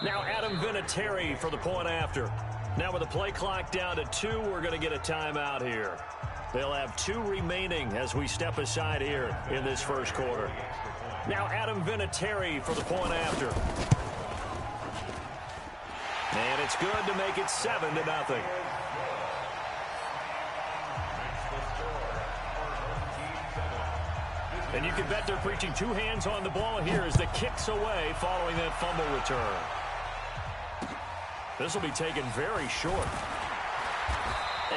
Now Adam Vinatieri for the point after. Now with the play clock down to 2, we're going to get a timeout here. They'll have 2 remaining as we step aside here in this first quarter. Now Adam Vinatieri for the point after. And it's good to make it 7-0. And you can bet they're preaching 2 hands on the ball here as the kick's away following that fumble return. This will be taken very short.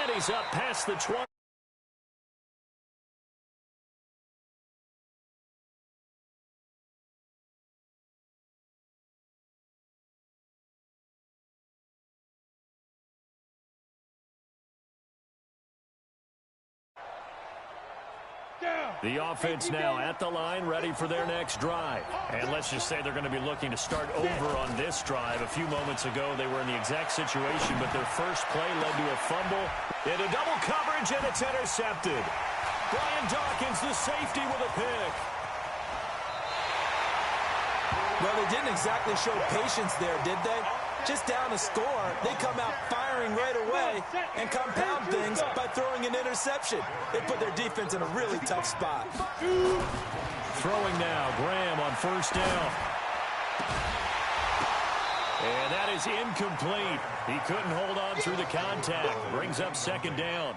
And he's up past the 20. The offense now at the line, ready for their next drive. And let's just say they're going to be looking to start over on this drive. A few moments ago, they were in the exact situation, but their first play led to a fumble. Into double coverage, and it's intercepted. Brian Dawkins, the safety, with a pick. Well, they didn't exactly show patience there, did they? Just down a score, they come out firing right away and compound things by throwing an interception. They put their defense in a really tough spot. Throwing now, Graham on first down. And that is incomplete. He couldn't hold on through the contact. Brings up second down.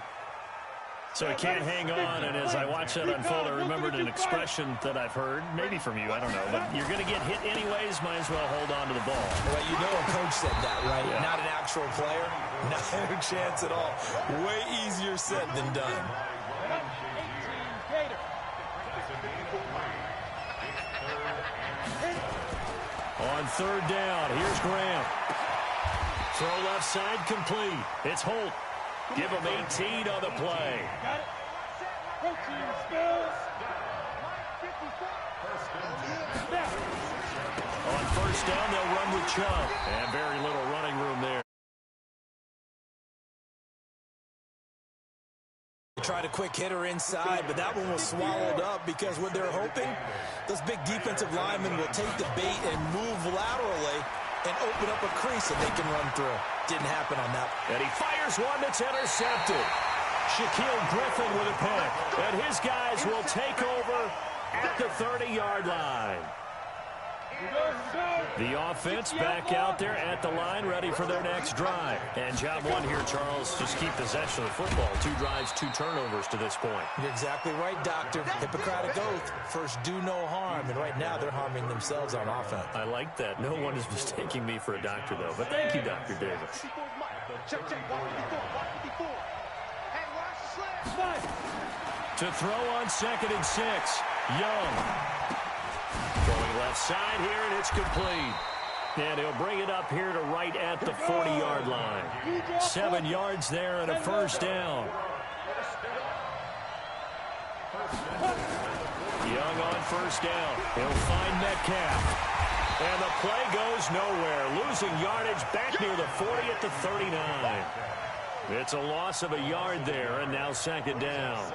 So he can't hang on, and as I watch that unfold, I remembered an expression that I've heard, maybe from you, I don't know, but you're going to get hit anyways, might as well hold on to the ball. Well, you know a coach said that, right? Yeah. Not an actual player. Not a chance at all. Way easier said than done. On third down, here's Graham. Throw left side complete. It's Holt. Give him 18 on the play. On first down, they'll run with Chubb. And very little running room there. Tried a quick hitter inside, but that one was swallowed up because what they're hoping, those big defensive linemen will take the bait and move laterally and open up a crease that they can run through. Didn't happen on that. And he fires one that's intercepted. Shaquille Griffin with a pick. And his guys will take over at the 30-yard line. The offense back out there at the line, ready for their next drive. And job one here, Charles, just keep possession of the football. 2 drives, 2 turnovers to this point. You're exactly right, Doctor. Hippocratic oath. First, do no harm. And right now, they're harming themselves on offense. I like that. No one is mistaking me for a doctor, though. But thank you, Dr. Davis. To throw on 2nd and 6. Young. Throwing left side here, and it's complete. And he'll bring it up here to right at the 40-yard line. 7 yards there and a first down. Young on first down. He'll find Metcalf. And the play goes nowhere. Losing yardage back near the 40 at the 39. It's a loss of a yard there, and now 2nd down.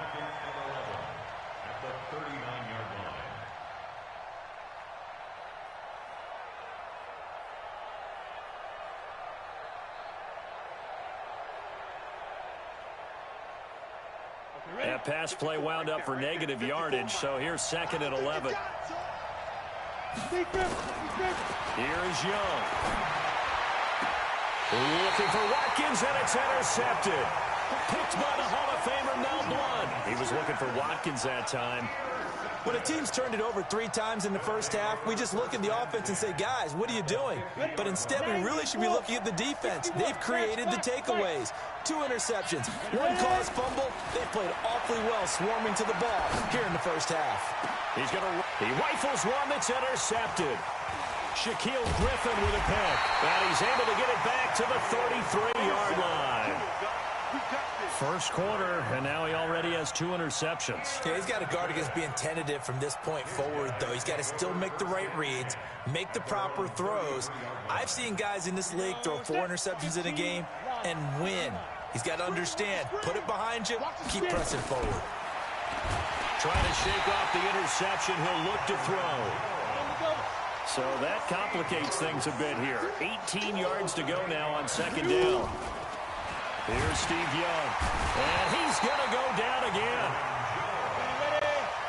That pass play wound up for negative yardage, so here's 2nd and 11. Here is Young. Looking for Watkins, and it's intercepted. Picked by the Hall of Famer Mel Blount. He was looking for Watkins that time. When a team's turned it over 3 times in the first half, we just look at the offense and say, guys, what are you doing? But instead, we really should be looking at the defense. They've created the takeaways. 2 interceptions, 1 caused fumble. They played awfully well swarming to the ball here in the first half. He rifles one that's intercepted. Shaquille Griffin with a pick. And he's able to get it back to the 33-yard line. First quarter, and now he already has 2 interceptions. Yeah, he's got to guard against being tentative from this point forward, though. He's got to still make the right reads, make the proper throws. I've seen guys in this league throw 4 interceptions in a game and win. He's got to understand, put it behind you, keep pressing forward. Trying to shake off the interception, he'll look to throw. So that complicates things a bit here. 18 yards to go now on second down. Here's Steve Young. And he's going to go down again.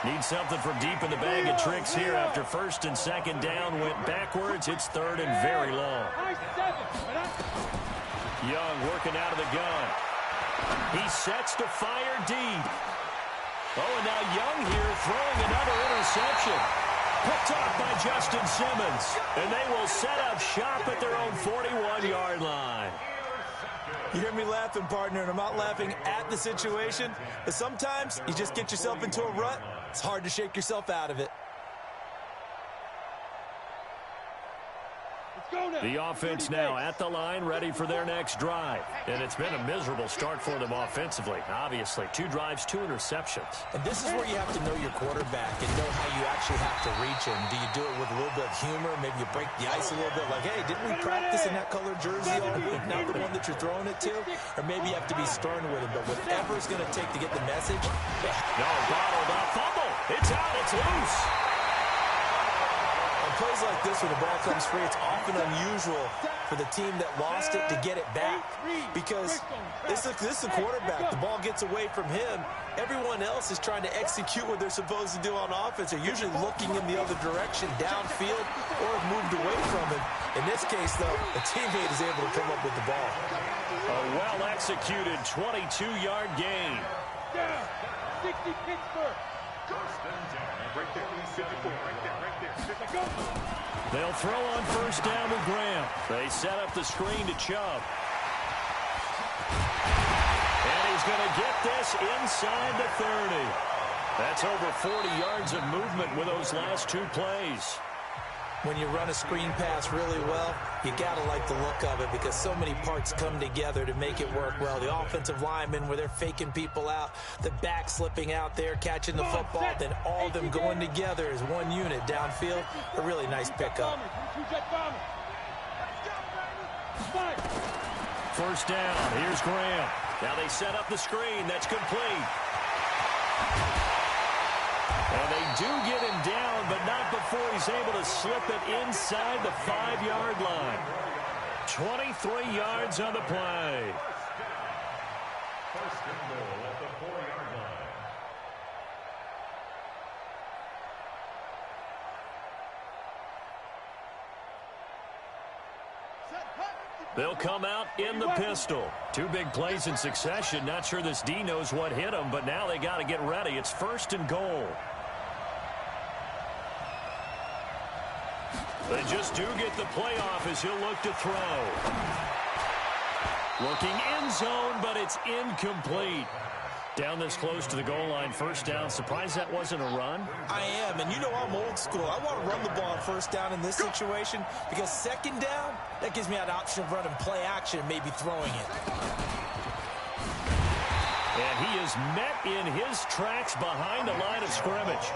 Needs something from deep in the bag of tricks here after first and second down went backwards. It's third and very long. Young working out of the gun. He sets to fire deep. Oh, and now Young here throwing another interception. Picked off by Justin Simmons. And they will set up shop at their own 41-yard line. You hear me laughing, partner, and I'm not laughing at the situation. But sometimes you just get yourself into a rut. It's hard to shake yourself out of it. The offense now at the line, ready for their next drive. And it's been a miserable start for them offensively. Obviously, 2 drives, 2 interceptions. And this is where you have to know your quarterback and know how you actually have to reach him. Do you do it with a little bit of humor? Maybe you break the ice a little bit. Like, hey, didn't we practice in that colored jersey all week? Not the one that you're throwing it to? Or maybe you have to be stern with him. But whatever it's going to take to get the message. No, bottled up. Fumble. It's out. It's loose. Plays like this where the ball comes free, it's often unusual for the team that lost it to get it back because this is a quarterback. The ball gets away from him. Everyone else is trying to execute what they're supposed to do on offense. They're usually looking in the other direction, downfield, or have moved away from him. In this case, though, a teammate is able to come up with the ball. A well-executed 22-yard gain. Down, 60 Pittsburgh. Right there, 54, right there. They'll throw on first down with Graham. They set up the screen to Chubb. And he's going to get this inside the 30. That's over 40 yards of movement with those last 2 plays. When you run a screen pass really well, you got to like the look of it because so many parts come together to make it work well. The offensive linemen where they're faking people out, the back slipping out there, catching the football, then all of them going together as one unit downfield. A really nice pickup. First down. Here's Graham. Now they set up the screen. That's complete. And they do get him down, but not before he's able to slip it inside the 5-yard line. 23 yards on the play. First and goal at the 4-yard line. They'll come out in the pistol. 2 big plays in succession. Not sure this D knows what hit him, but now they got to get ready. It's first and goal. They just do get the playoff as he'll look to throw. Looking end zone, but it's incomplete. Down this close to the goal line, first down. Surprised that wasn't a run? I am, and you know I'm old school. I want to run the ball on first down in this situation because second down, that gives me an option of running play action and maybe throwing it. And he is met in his tracks behind the line of scrimmage.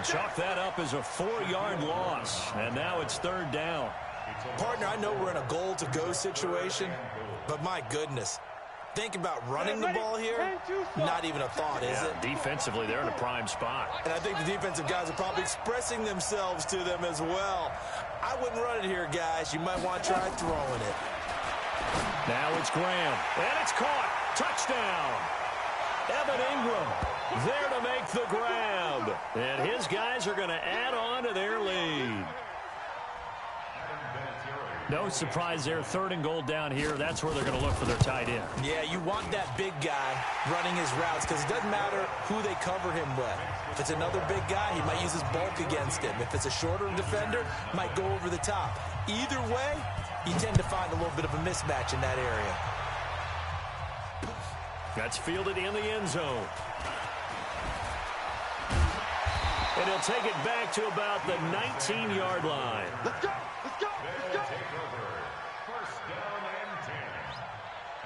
Chalk that up as a 4-yard loss, and now it's third down. Partner, I know we're in a goal-to-go situation, but my goodness. Think about running the ball here. Not even a thought, is it? Defensively, they're in a prime spot. And I think the defensive guys are probably expressing themselves to them as well. I wouldn't run it here, guys. You might want to try throwing it. Now it's Graham, and it's caught. Touchdown. Evan Ingram there to make the grab. And his guys are going to add on to their lead. No surprise there. Third and goal down here. That's where they're going to look for their tight end. Yeah, you want that big guy running his routes because it doesn't matter who they cover him with. If it's another big guy, he might use his bulk against him. If it's a shorter defender, might go over the top. Either way, you tend to find a little bit of a mismatch in that area. That's fielded in the end zone. And he'll take it back to about the 19-yard line. Let's go! Let's go! Let's go! Take over. First down and 10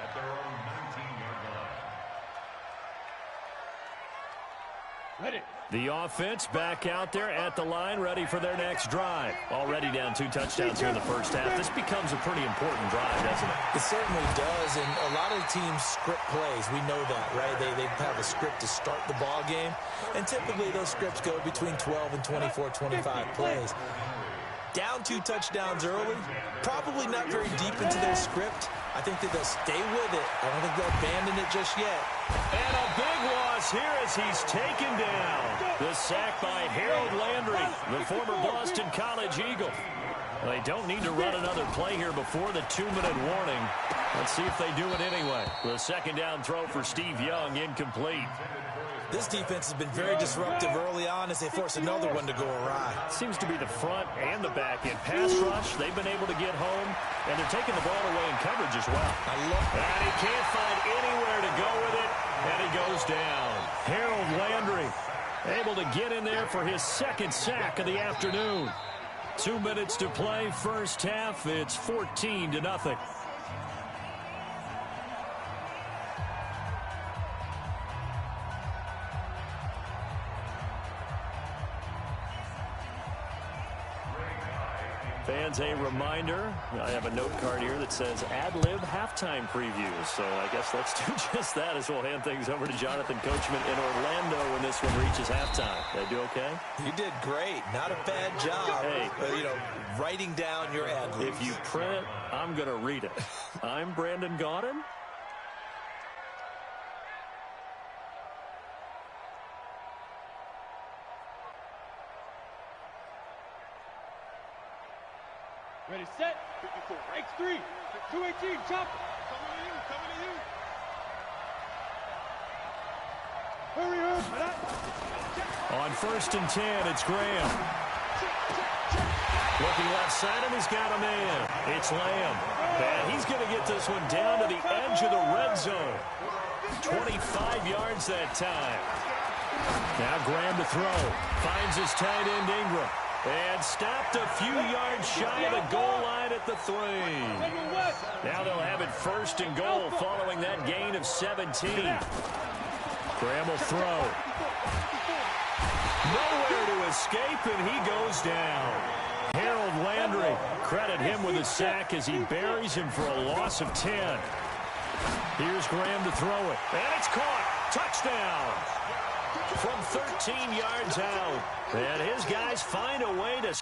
at their own 19-yard line. Ready. The offense back out there at the line, ready for their next drive. Already down 2 touchdowns here in the first half. This becomes a pretty important drive, doesn't it? It certainly does, and a lot of the teams script plays. We know that, right? They have a script to start the ball game, and typically those scripts go between 12 and 24, 25 plays. down 2 touchdowns early, probably not very deep into their script. I think that they'll stay with it. I don't think they'll abandon it just yet. And a big loss here as he's taken down. The sack by Harold Landry, the former Boston College Eagle. They don't need to run another play here before the 2-minute warning. Let's see if they do it anyway. The second down throw for Steve Young, incomplete. This defense has been very disruptive early on as they force another one to go awry. Seems to be the front and the back end. Pass rush, they've been able to get home, and they're taking the ball away in coverage as well. I love that. And he can't find anywhere to go with it, and he goes down. Harold Landry able to get in there for his second sack of the afternoon. 2 minutes to play, first half. It's 14-0. Fans, a reminder, I have a note card here that says ad-lib halftime previews. So I guess let's do just that as we'll hand things over to Jonathan Coachman in Orlando when this one reaches halftime. Did I do okay? You did great. Not a bad job. Hey, writing down your ad-libs. If you print it, I'm going to read it. I'm Brandon Gaudin. Ready, set. 54. X3. 218. Chop. Coming to you. Coming to you. Hurry up. On 1st and 10, it's Graham. Looking left side, and he's got a man. It's Lamb. And he's going to get this one down to the edge of the red zone. 25 yards that time. Now Graham to throw. Finds his tight end Ingram. And stopped a few yards shy of the goal line at the 3. Now they'll have it 1st and goal following that gain of 17. Graham will throw. Nowhere to escape, and he goes down. Harold Landry, credit him with a sack as he buries him for a loss of 10. Here's Graham to throw it. And it's caught. Touchdown. From 13 yards out. And his guys find a way to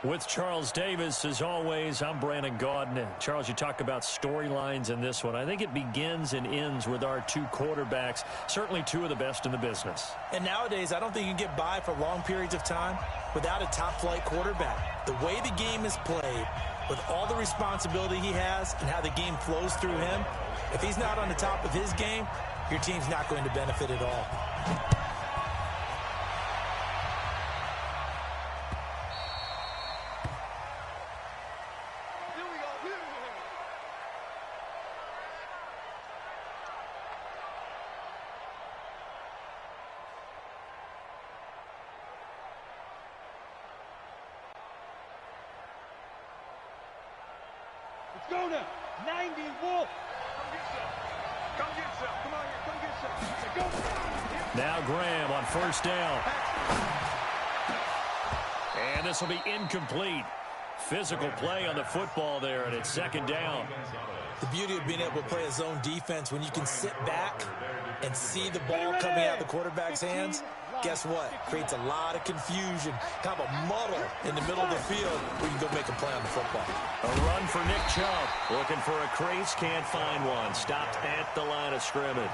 With Charles Davis, as always, I'm Brandon Gaudin. Charles, you talk about storylines in this one. I think it begins and ends with our two quarterbacks, certainly two of the best in the business. And nowadays, I don't think you can get by for long periods of time without a top-flight quarterback. The way the game is played, with all the responsibility he has and how the game flows through him, if he's not on the top of his game, your team's not going to benefit at all. Let's go now. 90 Wolf. Come get some. Come on here. Come get some. Go. Now Graham on first down. And this will be incomplete. Physical play on the football there, and it's second down. The beauty of being able to play a zone defense, when you can sit back and see the ball coming out of the quarterback's hands, guess what? Creates a lot of confusion, kind of a muddle in the middle of the field where you can go make a play on the football. A run for Nick Chubb. Looking for a crease, can't find one. Stopped at the line of scrimmage.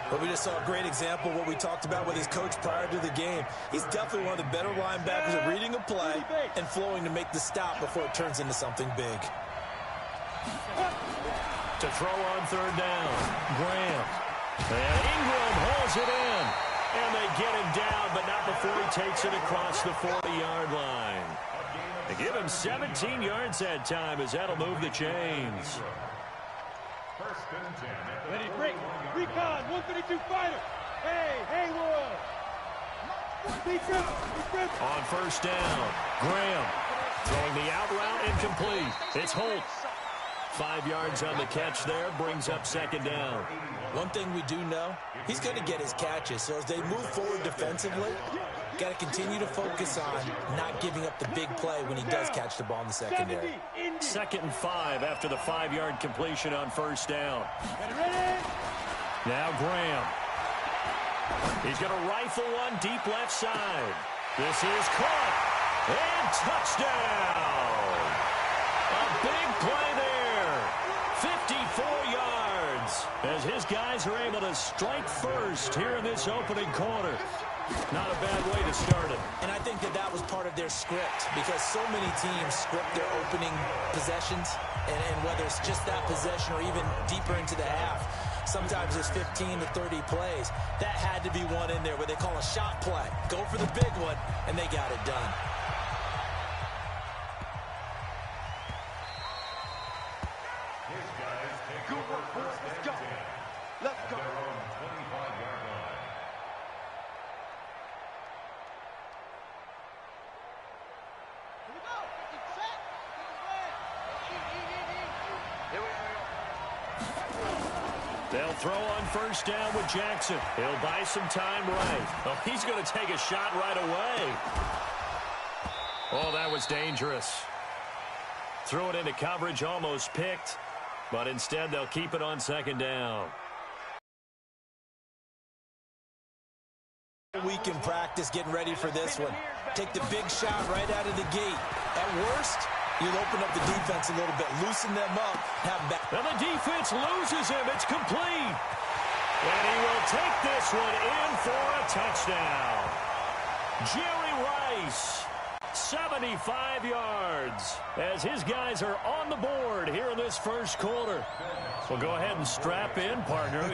But we just saw a great example of what we talked about with his coach prior to the game. He's definitely one of the better linebackers at reading a play and flowing to make the stop before it turns into something big. To throw on third down, Graham. And Ingram hauls it in. And they get him down, but not before he takes it across the 40-yard line. They give him 17 yards that time, as that'll move the chains. First and 10. Ready, break. Recon, 152 fighter. Hey, Haywood. Defense. On first down, Graham throwing the out route incomplete. It's Holt. 5 yards on the catch there, brings up second down. One thing we do know, he's going to get his catches. So as they move forward defensively, got to continue to focus on not giving up the big play when he does catch the ball in the secondary. Second and 5 after the 5-yard completion on first down. Now Graham. He's going to rifle one deep left side. This is caught. And touchdown. A big play there. 54 yards. As his guys are able to strike first here in this opening quarter. Not a bad way to start it. And I think that was part of their script, because so many teams script their opening possessions, and whether it's just that possession or even deeper into the half, sometimes it's 15 to 30 plays. That had to be one in there where they call a shot play. Go for the big one, and they got it done. Good work, boys. Let's go. Let's go. They'll throw on first down with Jackson. He'll buy some time right. Oh, he's going to take a shot right away. Oh, that was dangerous. Threw it into coverage, almost picked. But instead, they'll keep it on second down. Week in practice getting ready for this one. Take the big shot right out of the gate. At worst, you'll open up the defense a little bit, loosen them up, have back. And the defense loses him. It's complete. And he will take this one in for a touchdown. Jerry Rice, 75 yards, as his guys are on the board here in this first quarter. Well, go ahead and strap in, partner.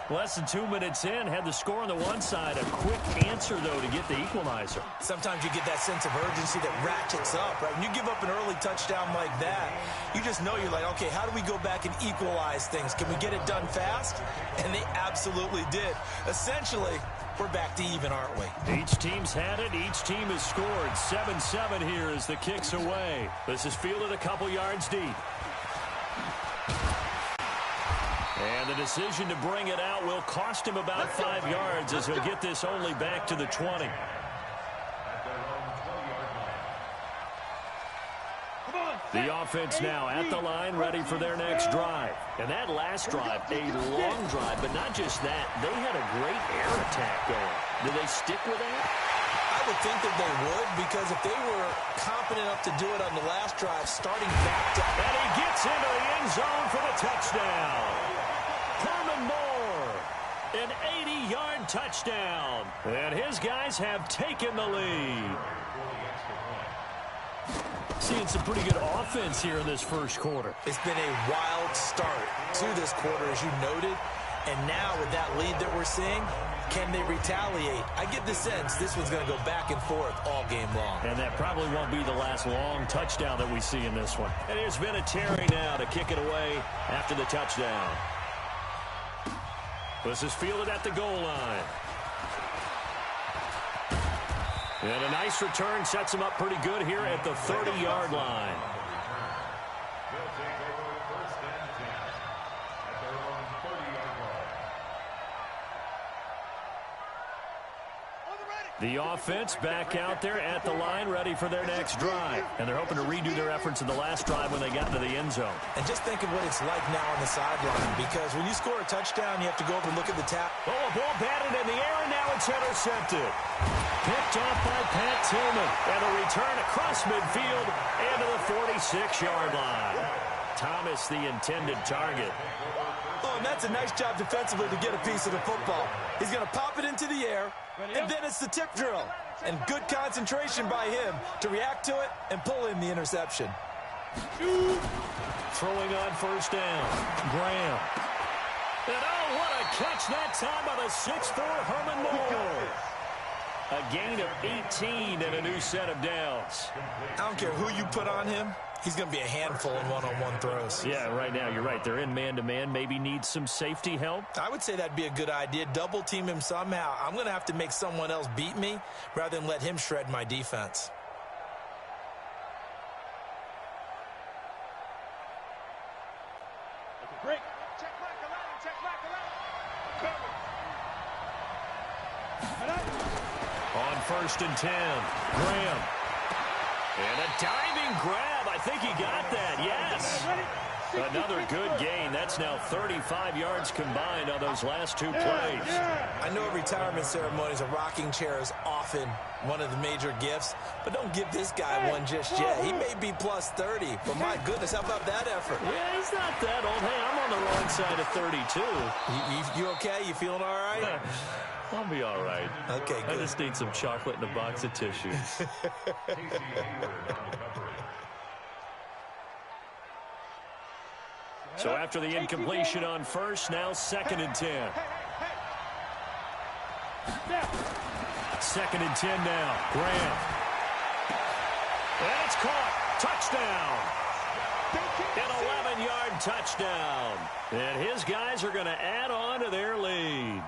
Less than 2 minutes in, had the score on the one side. A quick answer, though, to get the equalizer. Sometimes you get that sense of urgency that ratchets up, right? When you give up an early touchdown like that, you just know you're like, okay, how do we go back and equalize things? Can we get it done fast? And they absolutely did. Essentially, we're back to even, aren't we? Each team's had it. Each team has scored. 7-7 here as the kick's away. This is fielded a couple yards deep. And the decision to bring it out will cost him about 5 yards, as he'll get this only back to the 20. The offense now at the line, ready for their next drive. And that last drive, a long drive, but not just that. They had a great air attack going. Do they stick with that? I would think that they would, because if they were confident enough to do it on the last drive, starting back to... And he gets into the end zone for the touchdown. Herman Moore, an 80-yard touchdown. And his guys have taken the lead. Seeing some pretty good offense here in this first quarter. It's been a wild start to this quarter, as you noted. And now with that lead that we're seeing, can they retaliate? I get the sense this one's going to go back and forth all game long. And that probably won't be the last long touchdown that we see in this one. And here's Vinatieri now to kick it away after the touchdown. This is fielded at the goal line. And a nice return sets him up pretty good here at the 30-yard line. They'll take over first and 10 at their own 30-yard line. The offense back out there at the line, ready for their next drive. And they're hoping to redo their efforts in the last drive when they got into the end zone. And just think of what it's like now on the sideline, because when you score a touchdown, you have to go over and look at the tap. Oh, a ball batted in the air, and now it's intercepted. Picked off by Pat Tillman. And a return across midfield and to the 46-yard line. Thomas, the intended target. Oh, and that's a nice job defensively to get a piece of the football. He's going to pop it into the air, and then it's the tip drill. And good concentration by him to react to it and pull in the interception. Throwing on first down. Graham. And oh, what a catch that time by the 6'4" Herman Moore. A gain of 18 and a new set of downs. I don't care who you put on him. He's going to be a handful in one-on-one throws. Yeah, right now, you're right. They're in man-to-man. Maybe need some safety help. I would say that'd be a good idea. Double team him somehow. I'm going to have to make someone else beat me rather than let him shred my defense. Break. Check back 11. Check back 11. On first and 10, Graham. And a diving grab. I think he got that, yes. Another good gain. That's now 35 yards combined on those last two plays. I know at retirement ceremonies, a rocking chair is often one of the major gifts, but don't give this guy one just yet. He may be plus 30, but my goodness, how about that effort? Yeah, he's not that old. Hey, I'm on the wrong side of 32. You okay? You feeling all right? I'll be all right. Okay, good. I just need some chocolate and a box of tissues. So after the incompletion on first, now second and 10. Second and 10 now. Graham. And it's caught. Touchdown. An 11-yard touchdown. And his guys are going to add on to their lead.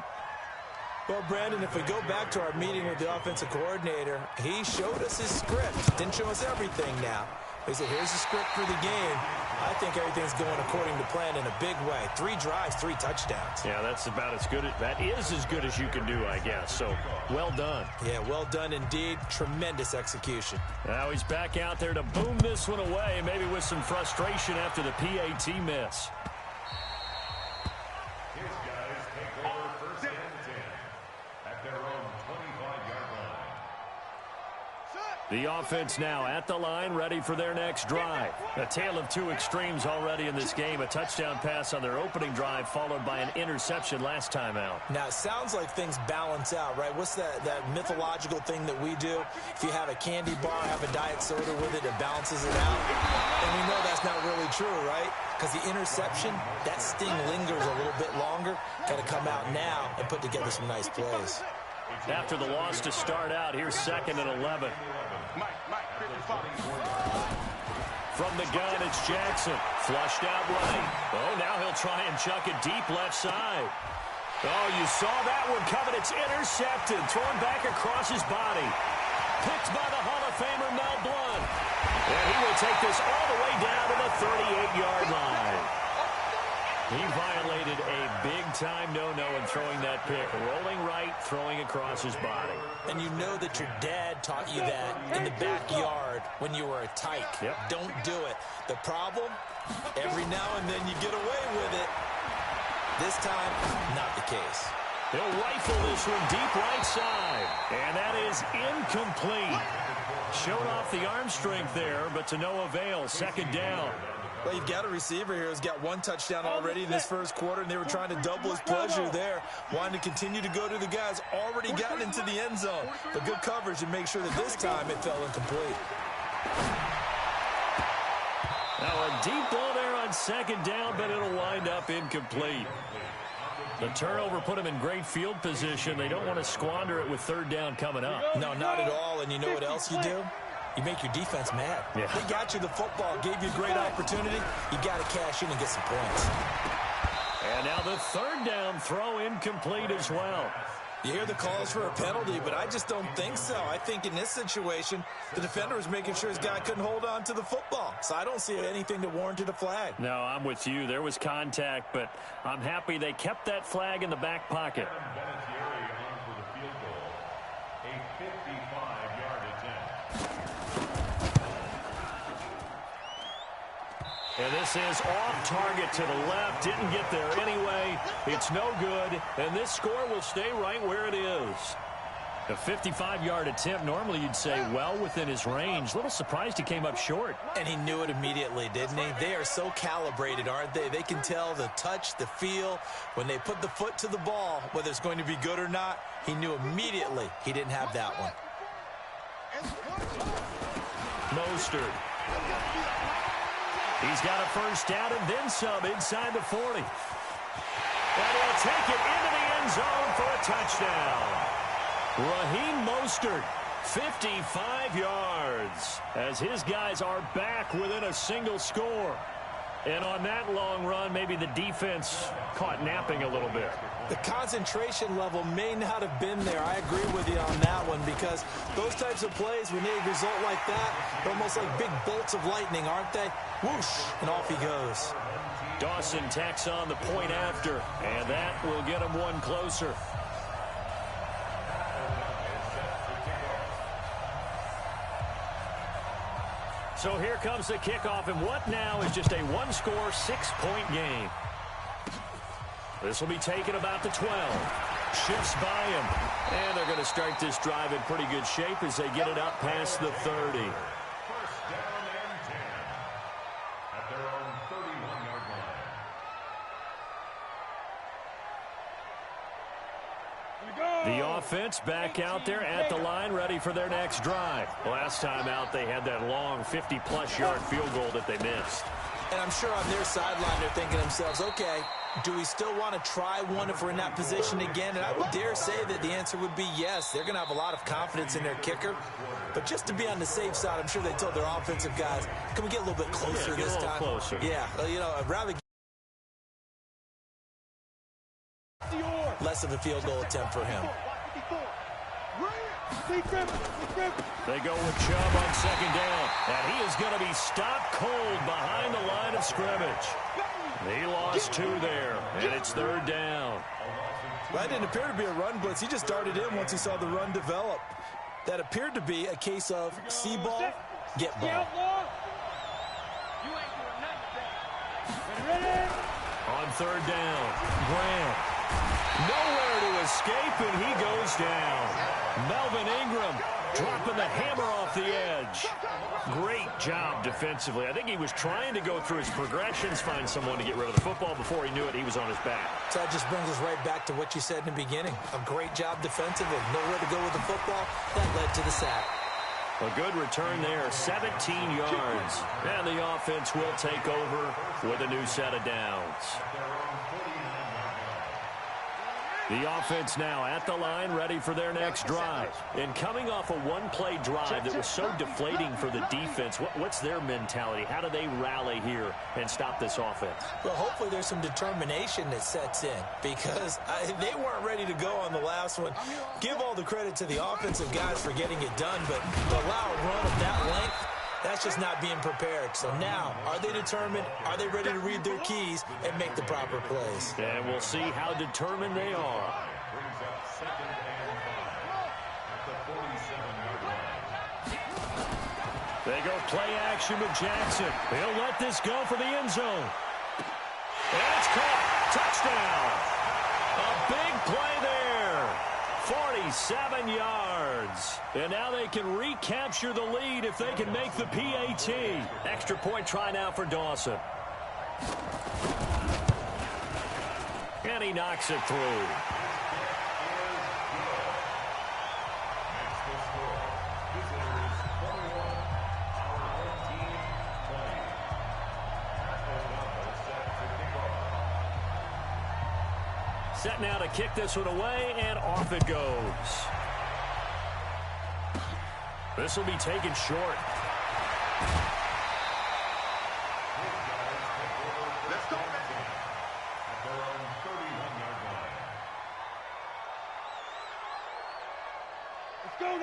Well, Brandon, if we go back to our meeting with the offensive coordinator, he showed us his script. Didn't show us everything now. He said, here's the script for the game. I think everything's going according to plan in a big way. 3 drives, 3 touchdowns. Yeah, that's about as good. That is as good as you can do, I guess. So, well done. Yeah, well done indeed. Tremendous execution. Now he's back out there to boom this one away, maybe with some frustration after the PAT miss. His guys take over first and 10 at their own 25-yard line. The offense now at the line, ready for their next drive. A tale of two extremes already in this game. A touchdown pass on their opening drive, followed by an interception last time out. Now, it sounds like things balance out, right? What's that mythological thing that we do? If you have a candy bar, have a diet soda with it, it balances it out. And we know that's not really true, right? Because the interception, that sting lingers a little bit longer. Got to come out now and put together some nice plays. After the loss to start out, here's second and 11. From the gun, it's Jackson. Flushed out right. Oh, now he'll try and chuck it deep left side. Oh, you saw that one coming. It's intercepted. Thrown back across his body. Picked by the Hall of Famer Mel Blount. And he will take this all the way down to the 38-yard line. He violated a big-time no-no in throwing that pick. Rolling right, throwing across his body. And you know that your dad taught you that in the backyard when you were a tyke. Yep. Don't do it. The problem, every now and then you get away with it. This time, not the case. He'll rifle this one deep right side. And that is incomplete. Showed off the arm strength there, but to no avail. Second down. Well, you've got a receiver here who's got one touchdown already in this first quarter, and they were trying to double his pleasure there. Wanting to continue to go to the guys already gotten into the end zone. But good coverage and make sure that this time it fell incomplete. Now a deep ball there on second down, but it'll wind up incomplete. The turnover put them in great field position. They don't want to squander it with third down coming up. No, not at all. And you know what else you do? You make your defense mad. Yeah. They got you the football, gave you a great opportunity. You got to cash in and get some points. And now the third down throw incomplete as well. You hear the calls for a penalty, but I just don't think so. I think in this situation, the defender was making sure his guy couldn't hold on to the football. So I don't see anything that warranted a flag. No, I'm with you. There was contact, but I'm happy they kept that flag in the back pocket. And this is off target to the left. Didn't get there anyway. It's no good. And this score will stay right where it is. A 55-yard attempt. Normally you'd say well within his range. A little surprised he came up short. And he knew it immediately, didn't he? They are so calibrated, aren't they? They can tell the touch, the feel. When they put the foot to the ball, whether it's going to be good or not, he knew immediately he didn't have that one. Mostert. He's got a first down and then some inside the 40. And he'll take it into the end zone for a touchdown. Raheem Mostert, 55 yards, as his guys are back within a single score. And on that long run, maybe the defense caught napping a little bit. The concentration level may not have been there. I agree with you on that one, because those types of plays, when they result like that, they're almost like big bolts of lightning, aren't they? Whoosh, and off he goes. Dawson tacks on the point after, and that will get him one closer. So here comes the kickoff, and what now is just a one-score, 6-point game. This will be taken about the 12. Shifts by him. And they're going to start this drive in pretty good shape as they get it up past the 30. First down and 10 at their own 31-yard line. The offense back out there at the line, ready for their next drive. Last time out, they had that long 50-plus yard field goal that they missed. And I'm sure on their sideline, they're thinking to themselves, okay, do we still want to try one if we're in that position again? And I would dare say that the answer would be yes. They're going to have a lot of confidence in their kicker. But just to be on the safe side, I'm sure they told their offensive guys, can we get a little bit closer this time? Closer. Yeah, you know, I'd rather less of a field goal attempt for him. They go with Chubb on second down, and he is going to be stopped cold behind the line of scrimmage. He lost 2 there, and it's third down. That didn't appear to be a run blitz. He just darted in once he saw the run develop. That appeared to be a case of see ball, get ball. On third down, Graham. Nowhere to escape, and he goes down. Melvin Ingram dropping the hammer off the edge. Great job defensively. I think he was trying to go through his progressions, find someone to get rid of the football. Before he knew it, he was on his back. So that just brings us right back to what you said in the beginning. A great job defensively. Nowhere to go with the football. That led to the sack. A good return there, 17 yards. And the offense will take over with a new set of downs. The offense now at the line, ready for their next drive. And coming off a one-play drive that was so deflating for the defense, what's their mentality? How do they rally here and stop this offense? Well, hopefully there's some determination that sets in, because they weren't ready to go on the last one. Give all the credit to the offensive guys for getting it done, but to allow a run of that length, that's just not being prepared. So now, are they determined? Are they ready to read their keys and make the proper plays? And we'll see how determined they are. They go play action with Jackson. He'll let this go for the end zone. And it's caught. Touchdown. A big play there. 47 yards. And now they can recapture the lead if they can make the PAT. Extra point try now for Dawson. And he knocks it through. Set now to kick this one away, and off it goes. This will be taken short. Let's go, man. At their own 31-yard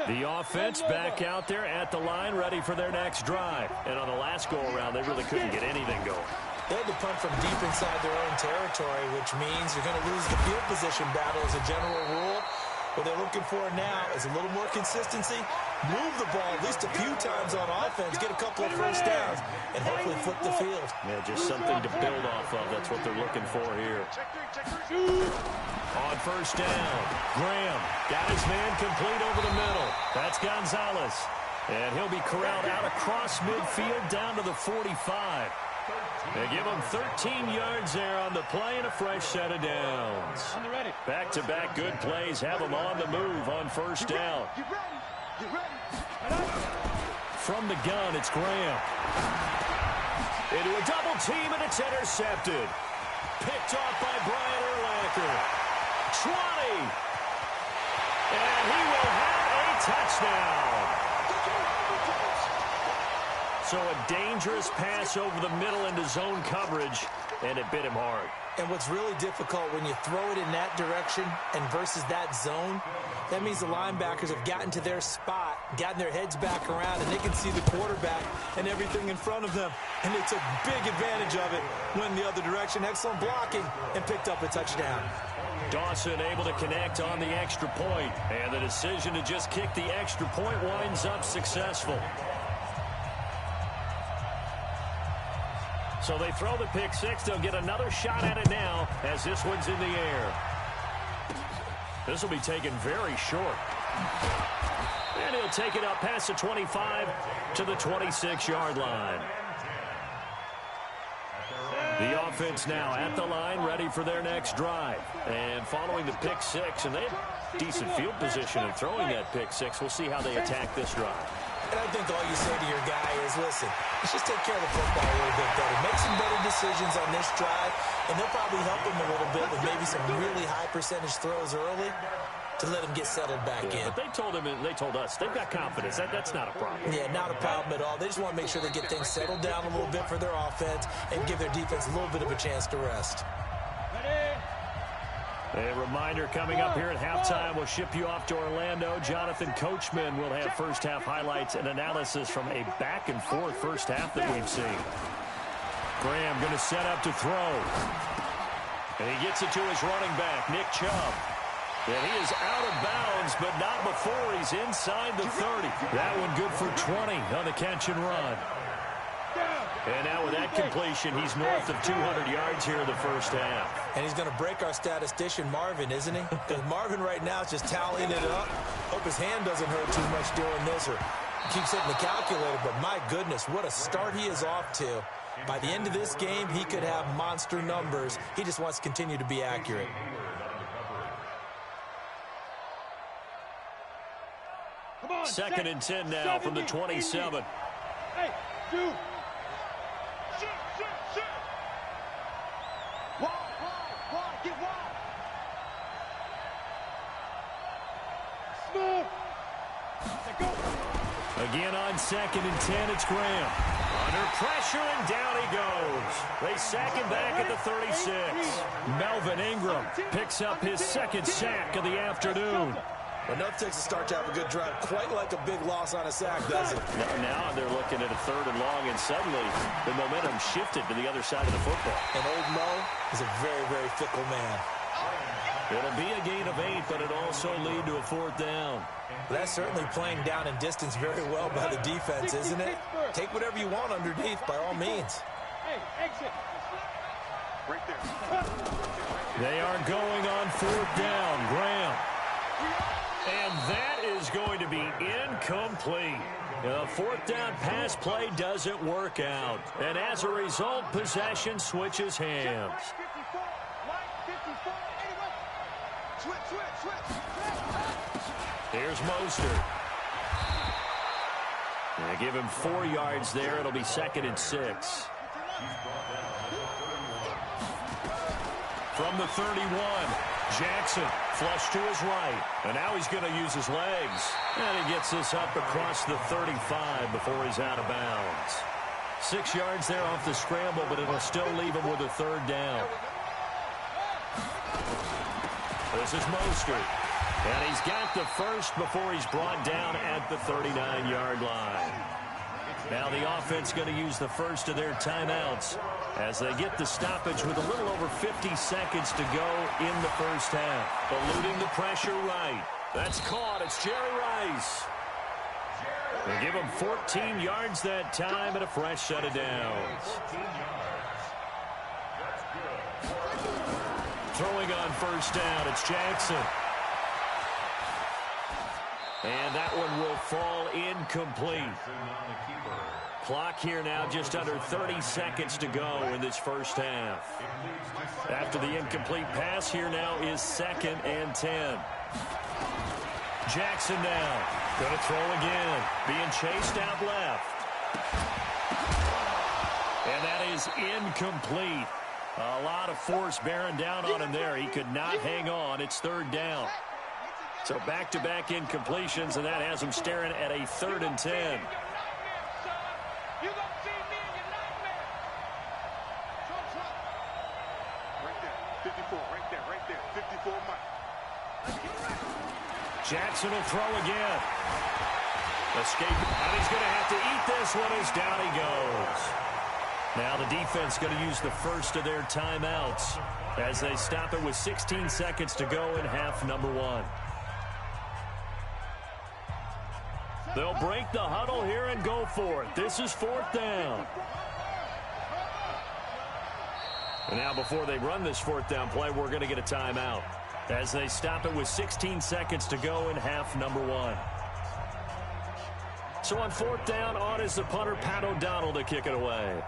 line. The offense back out there at the line, ready for their next drive. And on the last go-around, they really couldn't get anything going. They had to punt from deep inside their own territory, which means you're going to lose the field position battle as a general rule. What they're looking for now is a little more consistency, move the ball at least a few times on offense, get a couple of first downs, and hopefully flip the field. Yeah, just something to build off of. That's what they're looking for here. On first down, Graham got his man complete over the middle. That's Gonzalez. And he'll be corralled out across midfield down to the 45. They give him 13 yards there on the play and a fresh set of downs. Back-to-back good plays have them on the move on first down. From the gun, it's Graham. Into a double team, and it's intercepted. Picked off by Brian Urlacher. 20. And he will have a touchdown. So a dangerous pass over the middle into zone coverage, and it bit him hard. And what's really difficult when you throw it in that direction and versus that zone, that means the linebackers have gotten to their spot, gotten their heads back around, and they can see the quarterback and everything in front of them. And they took big advantage of it, went the other direction, excellent blocking, and picked up a touchdown. Dawson able to connect on the extra point, and the decision to just kick the extra point winds up successful. So they throw the pick six. They'll get another shot at it now as this one's in the air. This will be taken very short. And he'll take it up past the 25 to the 26-yard line. The offense now at the line, ready for their next drive. And following the pick six, and they have decent field position in throwing that pick six. We'll see how they attack this drive. And I think all you say to your guy is, listen, let's just take care of the football a little bit better. Make some better decisions on this drive, and they'll probably help him a little bit with maybe some really high percentage throws early to let him get settled back in. But they told him, and they told us, they've got confidence. That's not a problem. Yeah, not a problem at all. They just want to make sure they get things settled down a little bit for their offense and give their defense a little bit of a chance to rest. A reminder coming up here at halftime, we'll ship you off to Orlando. Jonathan Coachman will have first-half highlights and analysis from a back-and-forth first half that we've seen. Graham going to set up to throw. And he gets it to his running back, Nick Chubb. And he is out of bounds, but not before he's inside the 30. That one good for 20 on the catch and run. And now with that completion, he's north of 200 yards here in the first half. And he's going to break our statistician, Marvin, isn't he? Because Marvin right now is just tallying it up. Hope his hand doesn't hurt too much doing this, or keeps hitting the calculator. But my goodness, what a start he is off to. By the end of this game, he could have monster numbers. He just wants to continue to be accurate. Second and 10 now from the 27. Hey, dude. Wide, get wide. Smooth. Go. Again on second and 10, it's Graham. Under pressure, and down he goes. They sack him back at the 36. Melvin Ingram picks up his second sack of the afternoon. Enough takes a start to have a good drive, quite like a big loss on a sack, does it? Now they're looking at a third and long, and suddenly the momentum shifted to the other side of the football. And old Mo is a very, very fickle man. It'll be a gain of 8, but it also lead to a fourth down. That's certainly playing down in distance very well by the defense, isn't it? Take whatever you want underneath, by all means. Hey, exit. Right there. They are going on fourth down. Graham. And that is going to be incomplete. The fourth down pass play doesn't work out. And as a result, possession switches hands. Here's Mostert. They give him 4 yards there. It'll be 2nd and 6. From the 31, Jackson flush to his right. And now he's going to use his legs. And he gets this up across the 35 before he's out of bounds. 6 yards there off the scramble, but it'll still leave him with a 3rd down. This is Mostert. And he's got the first before he's brought down at the 39-yard line. Now the offense going to use the first of their timeouts as they get the stoppage with a little over 50 seconds to go in the first half. Eluding the pressure right. That's caught. It's Jerry Rice. They give him 14 yards that time and a fresh set of downs. Throwing on first down, it's Jackson. And that one will fall incomplete. Clock here now just under 30 seconds to go in this first half. After the incomplete pass, here now is 2nd and 10. Jackson now going to throw again. Being chased out left. And that is incomplete. A lot of force bearing down on him there. He could not hang on. It's 3rd down. So back-to-back incompletions, and that has him staring at a 3rd and 10. Jackson will throw again. Escape, and he's going to have to eat this one as down he goes. Now the defense going to use the first of their timeouts as they stop it with 16 seconds to go in half number 1. They'll break the huddle here and go for it. This is 4th down. And now before they run this 4th down play, we're going to get a timeout as they stop it with 16 seconds to go in half number 1. So on 4th down, on is the punter, Pat O'Donnell, to kick it away.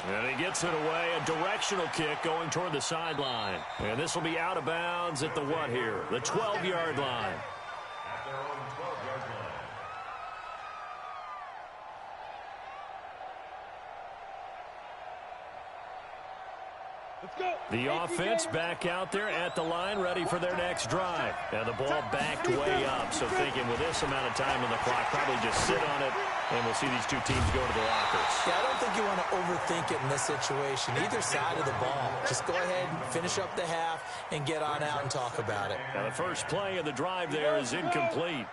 And he gets it away, a directional kick going toward the sideline. And this will be out of bounds at the what here? The 12-yard line. At their own 12-yard line. Let's go. The offense back out there at the line, ready for their next drive. And the ball backed way up, so thinking with this amount of time on the clock, probably just sit on it, and we'll see these two teams go to the lockers. Yeah, I don't think you want to overthink it in this situation. Either side of the ball. Just go ahead and finish up the half and get on out and talk about it. Now the first play of the drive there is incomplete.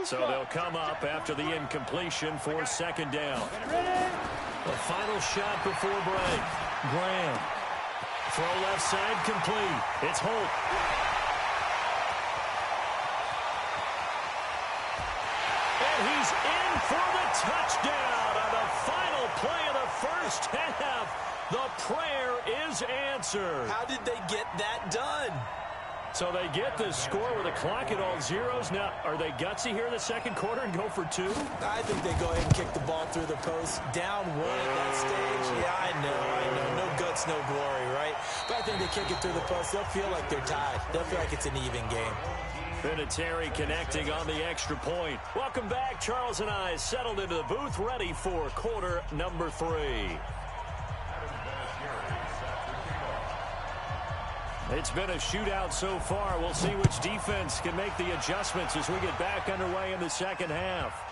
So they'll come up after the incompletion for 2nd down. The final shot before break. Graham. Throw left side complete. It's Holt. And he's in for the touchdown on the final play of the first half. The prayer is answered. How did they get that done? So they get the score with a clock at all zeros. Now, are they gutsy here in the 2nd quarter and go for 2? I think they go ahead and kick the ball through the post. Down 1 at that stage. Yeah, I know. No guts, no glory, right? But I think they kick it through the post. They'll feel like they're tied. They'll feel like it's an even game. Vinatieri connecting on the extra point. Welcome back. Charles and I settled into the booth, ready for quarter number 3. It's been a shootout so far. We'll see which defense can make the adjustments as we get back underway in the 2nd half.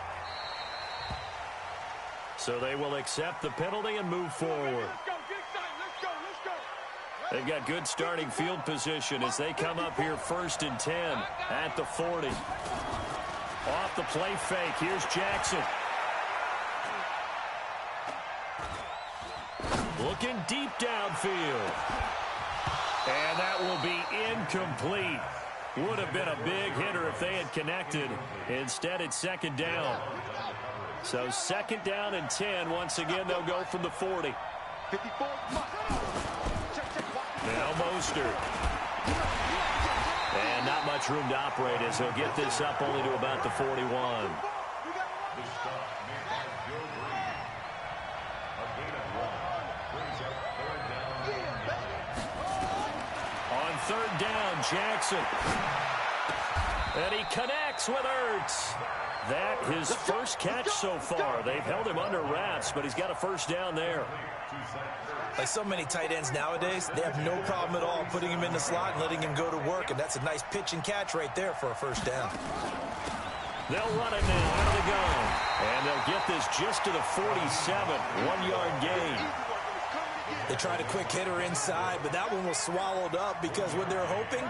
So they will accept the penalty and move forward. They've got good starting field position as they come up here 1st and 10 at the 40. Off the play fake, here's Jackson. Looking deep downfield. And that will be incomplete. Would have been a big hitter if they had connected. Instead, it's 2nd down. So 2nd down and 10. Once again, they'll go from the 40. Now Mostert. And not much room to operate as he'll get this up only to about the 41. The stop made by Joe Green. A gain of 1 brings up third down. On third down, Jackson. And he connects with Ertz. That his first catch so far. They've held him under wraps, but he's got a first down there. Like so many tight ends nowadays, they have no problem at all putting him in the slot and letting him go to work, and that's a nice pitch and catch right there for a first down. They'll run it now out of the gun. And they'll get this just to the 47, 1-yard gain. They tried a quick hitter inside, but that one was swallowed up because what they're hoping,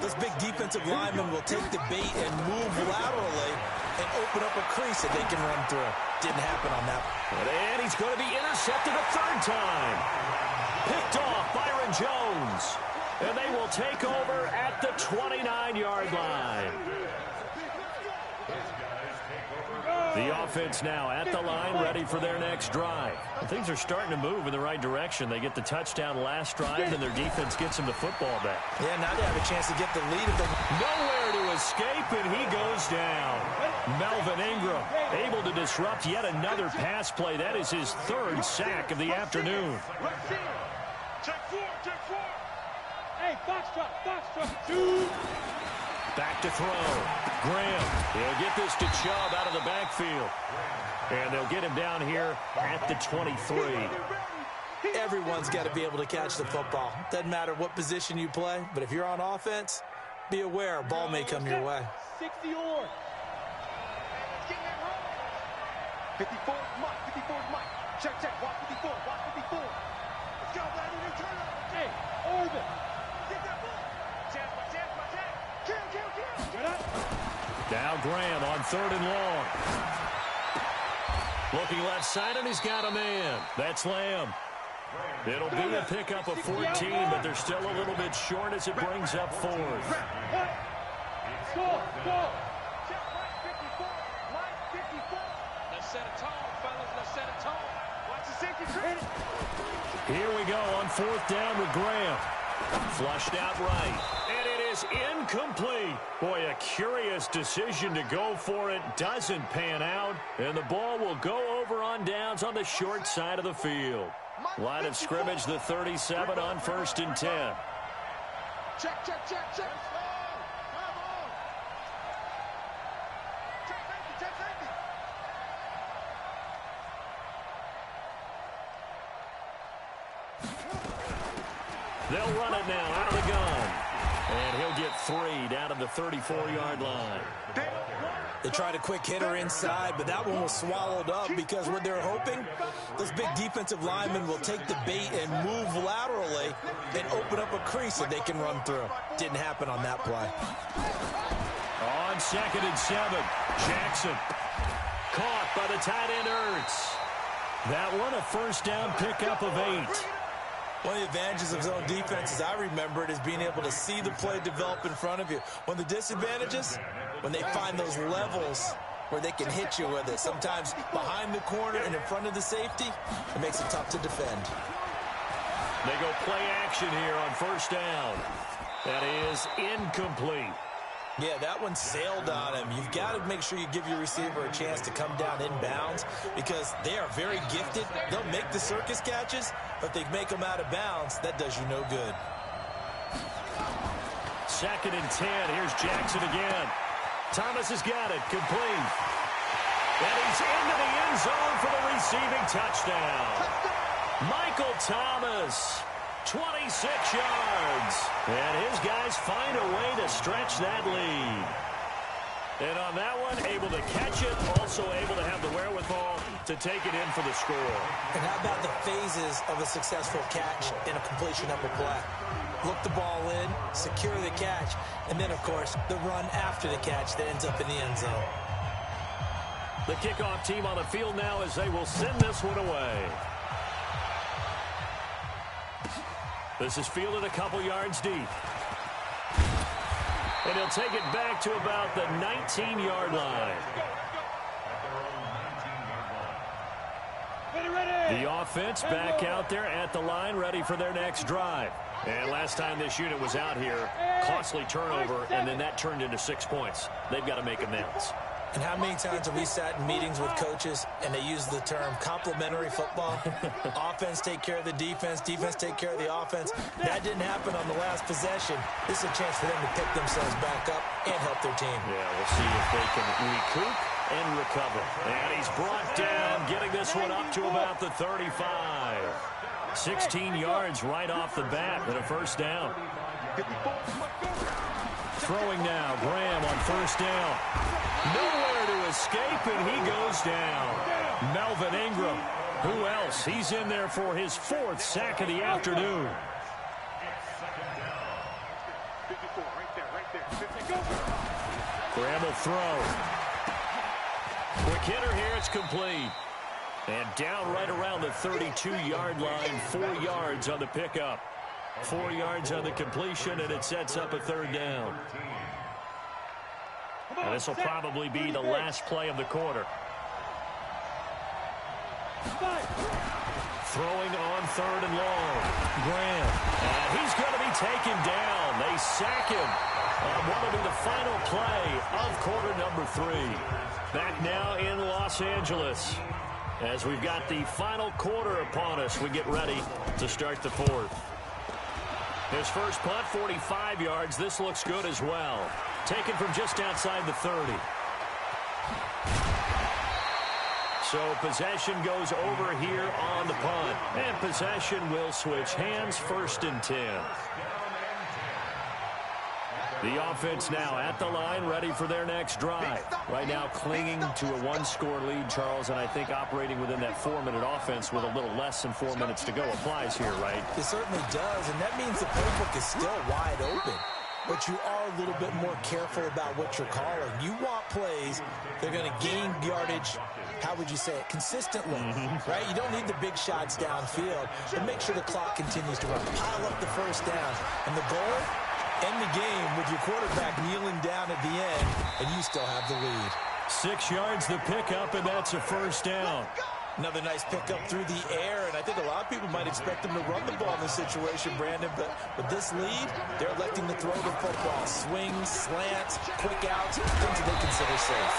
this big defensive lineman will take the bait and move laterally and open up a crease that they can run through. Didn't happen on that. And he's going to be intercepted a third time. Picked off Byron Jones. And they will take over at the 29-yard line. The offense now at the line, ready for their next drive. Things are starting to move in the right direction. They get the touchdown last drive, and their defense gets them the football back. Yeah, now they have a chance to get the lead. Nowhere to escape, and he goes down. Melvin Ingram able to disrupt yet another pass play. That is his third sack of the afternoon. Check four. Hey, foxtrot. 2. Back to throw. Graham. He'll get this to Chubb out of the backfield. And they'll get him down here at the 23. Everyone's got to be able to catch the football. Doesn't matter what position you play, but if you're on offense, be aware a ball may come your way. 60 or. 54 Mike. Check. Watch 54. Let's go, baby. Return it. Hey, Orban. Get that ball. Chance. Kill. Get up. Now Graham on third and long. Looking left side, and he's got a man. That's Lamb. It'll be a pickup of 14, but they're still a little bit short as it brings up fourth. Go. Check Mike 54. Let's set a tone, fellas. Let's set a tone. Watch the safety. Here we go on fourth down with Graham. Flushed out right. And it is incomplete. Boy, a curious decision to go for it. Doesn't pan out. And the ball will go over on downs on the short side of the field. Line of scrimmage, the 37 on 1st and 10. Check. They'll run it now out of the gun. And he'll get 3 down to the 34-yard line. They tried a quick hitter inside, but that one was swallowed up because what they're hoping, this big defensive lineman will take the bait and move laterally and open up a crease that they can run through. Didn't happen on that play. On 2nd and 7, Jackson caught by the tight end Ertz. That one a first down pickup of 8. One of the advantages of zone defense, as I remember it, is being able to see the play develop in front of you. One of the disadvantages, when they find those levels where they can hit you with it. Sometimes behind the corner and in front of the safety, it makes it tough to defend. They go play action here on first down. That is incomplete. Yeah, that one sailed on him. You've got to make sure you give your receiver a chance to come down inbounds because they are very gifted. They'll make the circus catches, but they make them out of bounds. That does you no good. 2nd and 10. Here's Jackson again. Thomas has got it. Complete. And he's into the end zone for the receiving touchdown. Michael Thomas. 26 yards. And his guys find a way to stretch that lead. And on that one, able to catch it, also able to have the wherewithal to take it in for the score. And how about the phases of a successful catch and a completion of a play? Look the ball in, secure the catch, and then, of course, the run after the catch that ends up in the end zone. The kickoff team on the field now as they will send this one away. This is fielded a couple yards deep. And he'll take it back to about the 19-yard line. The offense back out there at the line, ready for their next drive. And last time this unit was out here, costly turnover, and then that turned into 6 points. They've got to make amends. And how many times have we sat in meetings with coaches and they use the term complementary football? Offense take care of the defense, defense take care of the offense. That didn't happen on the last possession. This is a chance for them to pick themselves back up and help their team. Yeah, we'll see if they can recoup and recover. And he's brought down, getting this one up to about the 35. 16 yards right off the bat and a first down. Throwing now, Graham on first down. Nowhere to escape, and he goes down. Melvin Ingram. Who else? He's in there for his 4th sack of the afternoon. 54, right there. 50, go. Graham will throw. Quick hitter here, it's complete. And down right around the 32-yard line, 4 yards on the pickup. 4 yards on the completion, and it sets up a third down. And this will probably be the last play of the quarter. Throwing on 3rd and long. Graham. And he's going to be taken down. They sack him on what will be the final play of quarter number 3. Back now in Los Angeles. As we've got the final quarter upon us, we get ready to start the 4th. His first punt, 45 yards. This looks good as well. Taken from just outside the 30. So possession goes over here on the punt. And possession will switch hands, 1st and 10. The offense now at the line, ready for their next drive. Right now clinging to a 1-score lead, Charles, and I think operating within that 4-minute offense with a little less than 4 minutes to go applies here, right? It certainly does, and that means the playbook is still wide open. But you are a little bit more careful about what you're calling. You want plays that are going to gain yardage, how would you say it, consistently, right? You don't need the big shots downfield, but make sure the clock continues to run. Pile up the first down, and the goal, end the game with your quarterback kneeling down at the end, and you still have the lead. 6 yards the pickup, and that's a first down. Another nice pickup through the air, and I think a lot of people might expect them to run the ball in this situation, Brandon, but with this lead, they're electing to throw the football. Swings, slants, quick outs, things that they consider safe.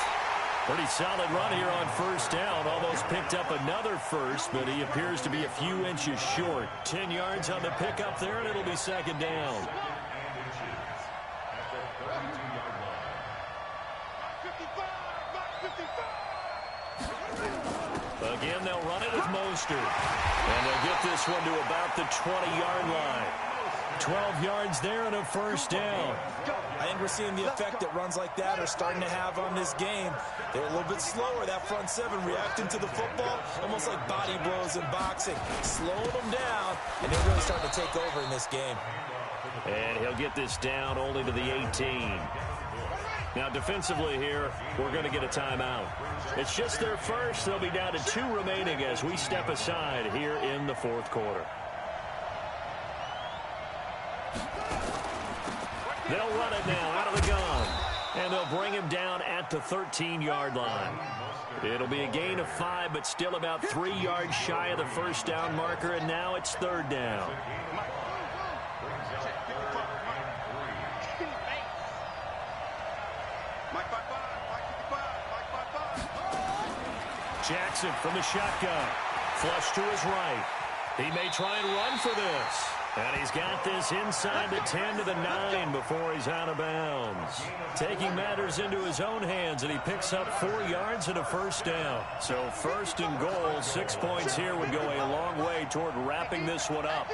Pretty solid run here on first down. Almost picked up another first, but he appears to be a few inches short. 10 yards on the pickup there, and it'll be second down. Again, they'll run it with Mostert. And they'll get this one to about the 20-yard line. 12 yards there and a first down. I think we're seeing the effect that runs like that are starting to have on this game. They're a little bit slower, that front 7, reacting to the football, almost like body blows in boxing. Slowing them down, and they're really starting to take over in this game. And he'll get this down only to the 18. Now, defensively here, we're going to get a timeout. It's just their first. They'll be down to 2 remaining as we step aside here in the 4th quarter. They'll run it now out of the gun. And they'll bring him down at the 13-yard line. It'll be a gain of 5, but still about 3 yards shy of the first down marker, and now it's 3rd down. Jackson from the shotgun. Flush to his right. He may try and run for this. And he's got this inside the 10 to the 9 before he's out of bounds. Taking matters into his own hands, and he picks up 4 yards and a first down. So 1st and goal, 6 points here would go a long way toward wrapping this one up.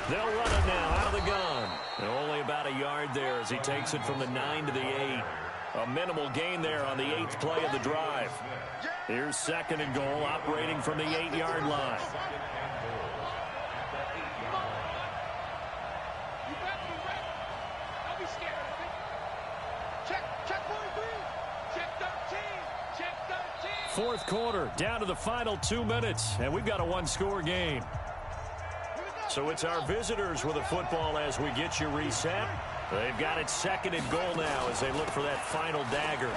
They'll run it now out of the gun. And only about a yard there as he takes it from the 9 to the 8. A minimal gain there on the 8th play of the drive. Here's 2nd and goal, operating from the 8-yard line. Fourth quarter, down to the final 2 minutes, and we've got a 1-score game. So it's our visitors with a football as we get you reset. They've got it 2nd and goal now as they look for that final dagger.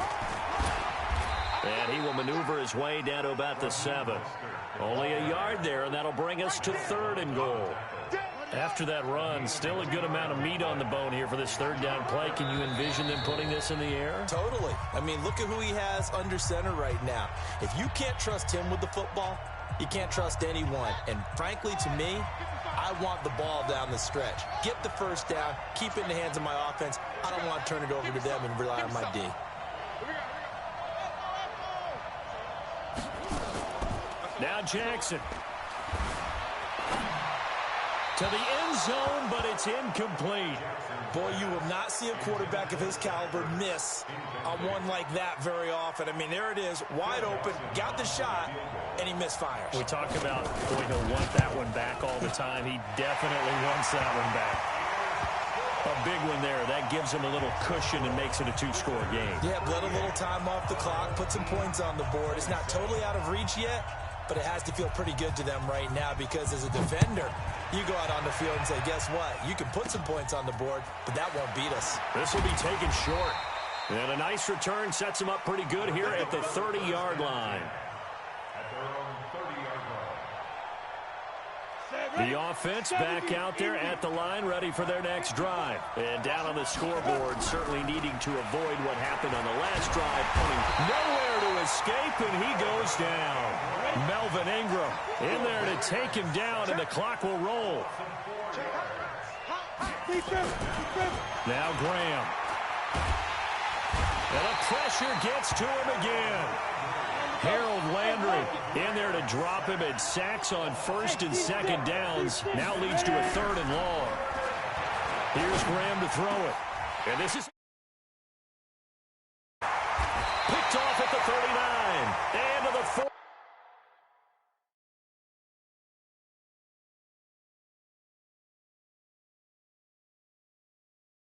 And he will maneuver his way down to about the 7. Only a yard there, and that'll bring us to 3rd and goal. After that run, still a good amount of meat on the bone here for this 3rd down play. Can you envision them putting this in the air? Totally. I mean, look at who he has under center right now. If you can't trust him with the football, you can't trust anyone. And frankly, to me, I want the ball down the stretch. Get the 1st down, keep it in the hands of my offense. I don't want to turn it over to them and rely on my D. Now Jackson. To the end zone, but it's incomplete. Boy, you will not see a quarterback of his caliber miss on one like that very often. I mean, there it is, wide open, got the shot, and he misfires. We talk about, boy, he'll want that one back all the time. He definitely wants that one back. A big one there. That gives him a little cushion and makes it a 2-score game. Yeah, bled a little time off the clock, put some points on the board. It's not totally out of reach yet, but it has to feel pretty good to them right now because as a defender, you go out on the field and say, guess what? You can put some points on the board, but that won't beat us. This will be taken short. And a nice return sets him up pretty good here at the 30-yard line. The offense back out there at the line, ready for their next drive. And down on the scoreboard, certainly needing to avoid what happened on the last drive. Nowhere to escape, and he goes down. Melvin Ingram in there to take him down, and the clock will roll. Now Graham. And the pressure gets to him again. Harold Landry in there to drop him, and sacks on 1st and 2nd downs. Now leads to a 3rd and long. Here's Graham to throw it. And this is...